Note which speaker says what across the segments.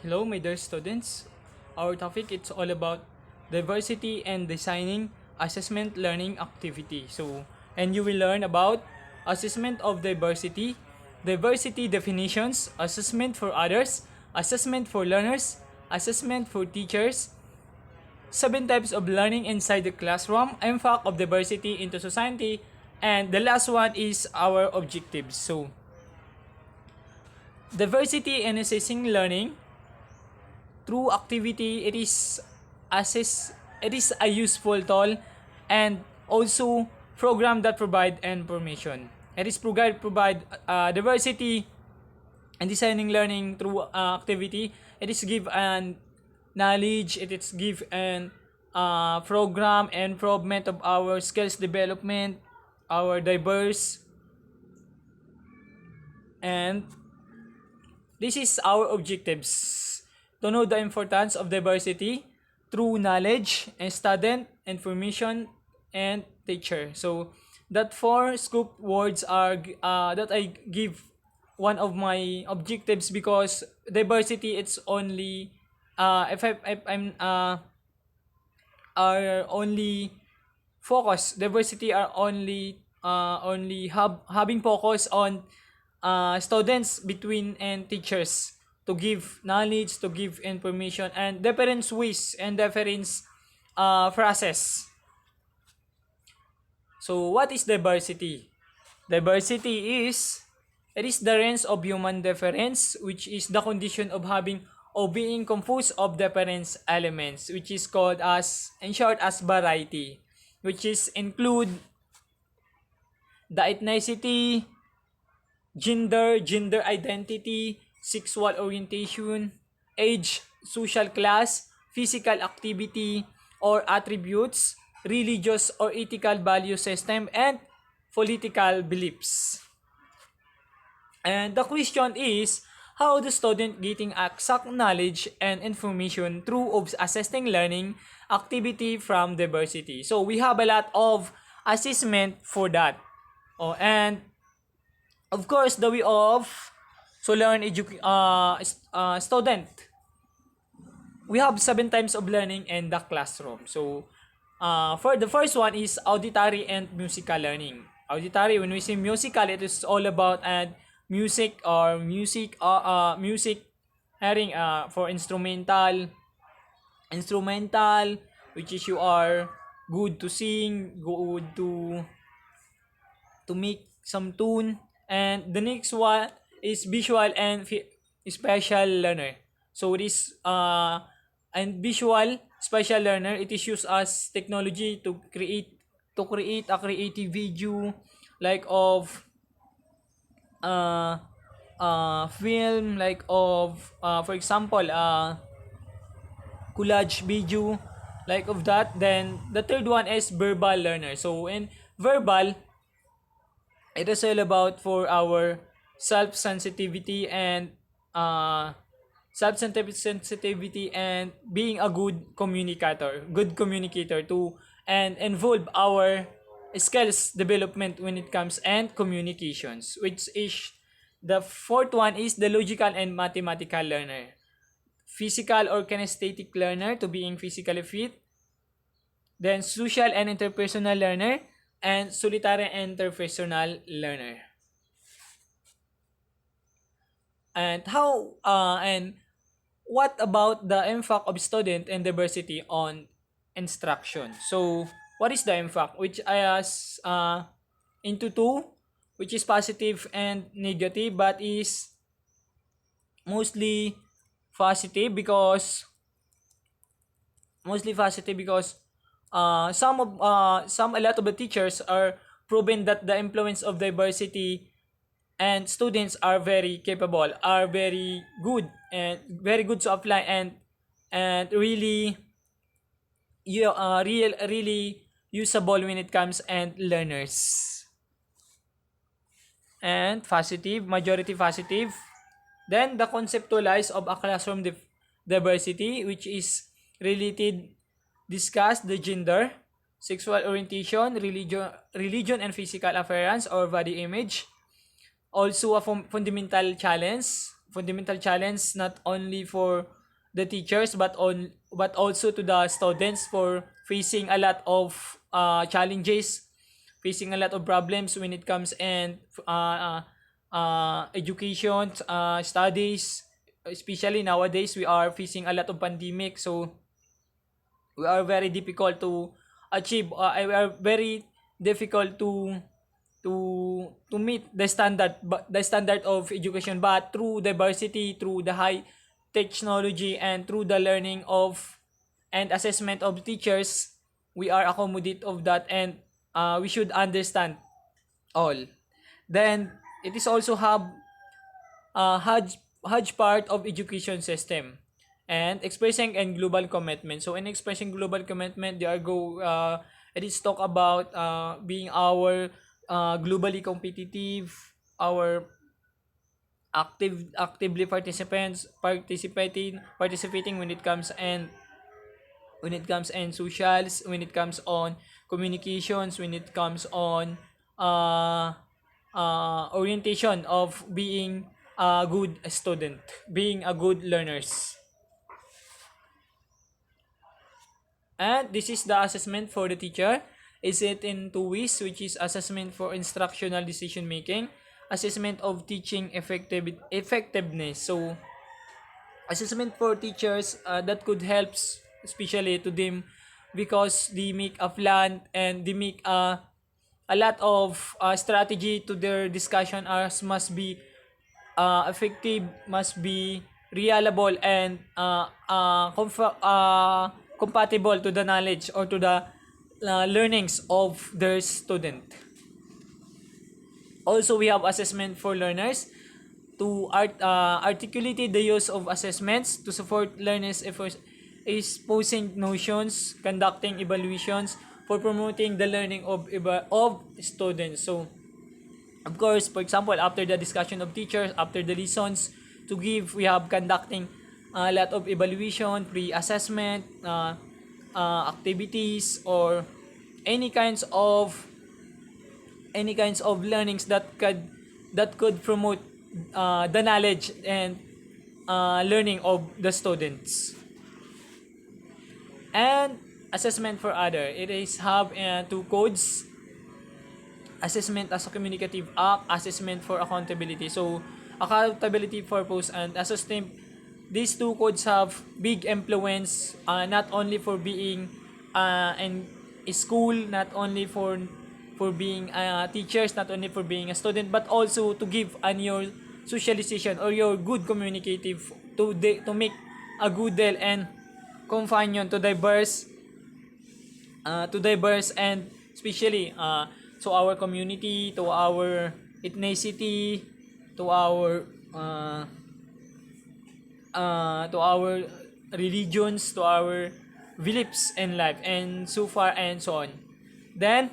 Speaker 1: Hello, my dear students. Our topic it's all about diversity and designing assessment learning activity. And you will learn about assessment of diversity, diversity definitions, assessment for others, assessment for learners, assessment for teachers, 7 types of learning inside the classroom, impact of diversity into society, and the last one is our objectives. Diversity and assessing learning through activity, it is a useful tool and also program that provide information. It is provide diversity and designing learning through activity. It is give an knowledge. It is give an program improvement of our skills development, our diverse, and this is our objectives: to know the importance of diversity through knowledge and student, information, and teacher. So that four scope words are that I give one of my objectives, because diversity it's only if I'm are only focus diversity are only having focus on students between and teachers, to give knowledge, to give information, and different ways and different phrases. So what is diversity? Diversity is, it is the range of human difference, which is the condition of having or being composed of different elements, which is called as, in short, as variety, which is include the ethnicity, gender identity, sexual orientation, age, social class, physical activity or attributes, religious or ethical value system, and political beliefs. And the question is, how the student getting exact knowledge and information through assessing learning activity from diversity. So we have a lot of assessment for that. And of course, the way of student, we have 7 types of learning in the classroom. So for the first one is auditory and musical learning. Auditory, when we say musical, it is all about music hearing for instrumental, which is you are good to sing, good to make some tune. And the next one is visual and special learner. So this and visual special learner, it is used as technology to create a creative video, like of film, like of for example collage video, like of that. Then the third one is verbal learner. So in verbal, it is all about for our self-sensitivity and self-sensitivity and being a good communicator to and involve our skills development when it comes and communications, which is the fourth one is the logical and mathematical learner, physical or kinesthetic learner, to being physically fit, then social and interpersonal learner, and solitary and interpersonal learner. And what about the impact of student and diversity on instruction? So what is the impact, which I ask into two, which is positive and negative, but is mostly positive because a lot of the teachers are proven that the influence of diversity and students are very capable, are very good to apply, and really really usable when it comes and learners. And positive, majority positive. Then the conceptualize of a classroom diversity, which is related, discuss the gender, sexual orientation, religion and physical appearance or body image. Also a fundamental challenge not only for the teachers but also to the students for facing a lot of challenges, facing a lot of problems when it comes and education, studies, especially nowadays we are facing a lot of pandemic, so we are very difficult to achieve, we are very difficult to meet the standard of education, but through diversity, through the high technology, and through the learning of and assessment of teachers, we are accommodate of that, and we should understand all. Then it is also have huge part of education system and expressing and global commitment. So in expressing global commitment, they are it is talk about being our globally competitive, our actively participating when it comes and socials, when it comes on communications, when it comes on uh, orientation of being a good student, being a good learners. And this is the assessment for the teacher. Is it in two ways, which is assessment for instructional decision making, assessment of teaching effectiveness. So assessment for teachers, that could help especially to them because they make a plan and they make a lot of strategy to their discussion as must be effective, must be reliable, and compatible to the knowledge or to the learnings of their student. Also, we have assessment for learners to articulate the use of assessments to support learners' efforts is posing notions, conducting evaluations for promoting the learning of students. So, of course, for example, after the discussion of teachers, after the lessons to give, we have conducting a lot of evaluation, pre-assessment, activities, or any kinds of learnings that could promote the knowledge and learning of the students. And assessment for other, it is have two codes: assessment as a communicative act, assessment for accountability. So accountability purpose and assessment, these two codes have big influence, not only for being in school, not only for being teachers, not only for being a student, but also to give on your socialization or your good communicative to make a good deal and companion to diverse and especially to our community, to our ethnicity, to our to our religions, to our beliefs in life, and so far and so on. Then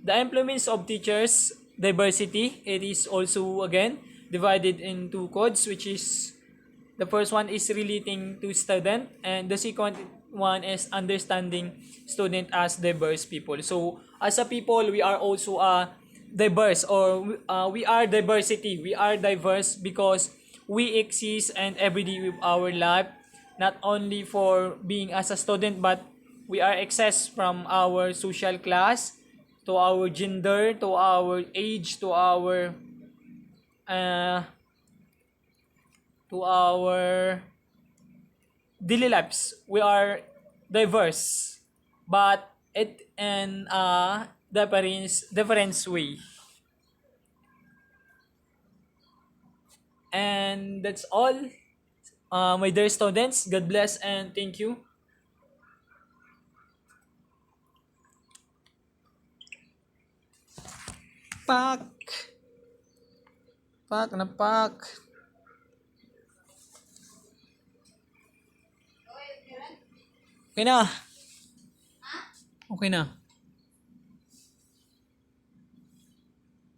Speaker 1: the implements of teachers diversity, it is also again divided into codes, which is the first one is relating to student, and the second one is understanding student as diverse people. So as a people, we are also diverse, or we are diversity. We are diverse because we exist and every day with our life, not only for being as a student, but we are access from our social class, to our gender, to our age, uh, to our daily lives. We are diverse, but it in a different way. And that's all. My dear students, God bless and thank you. Pak! Pak na pak! Okay na. Okay na.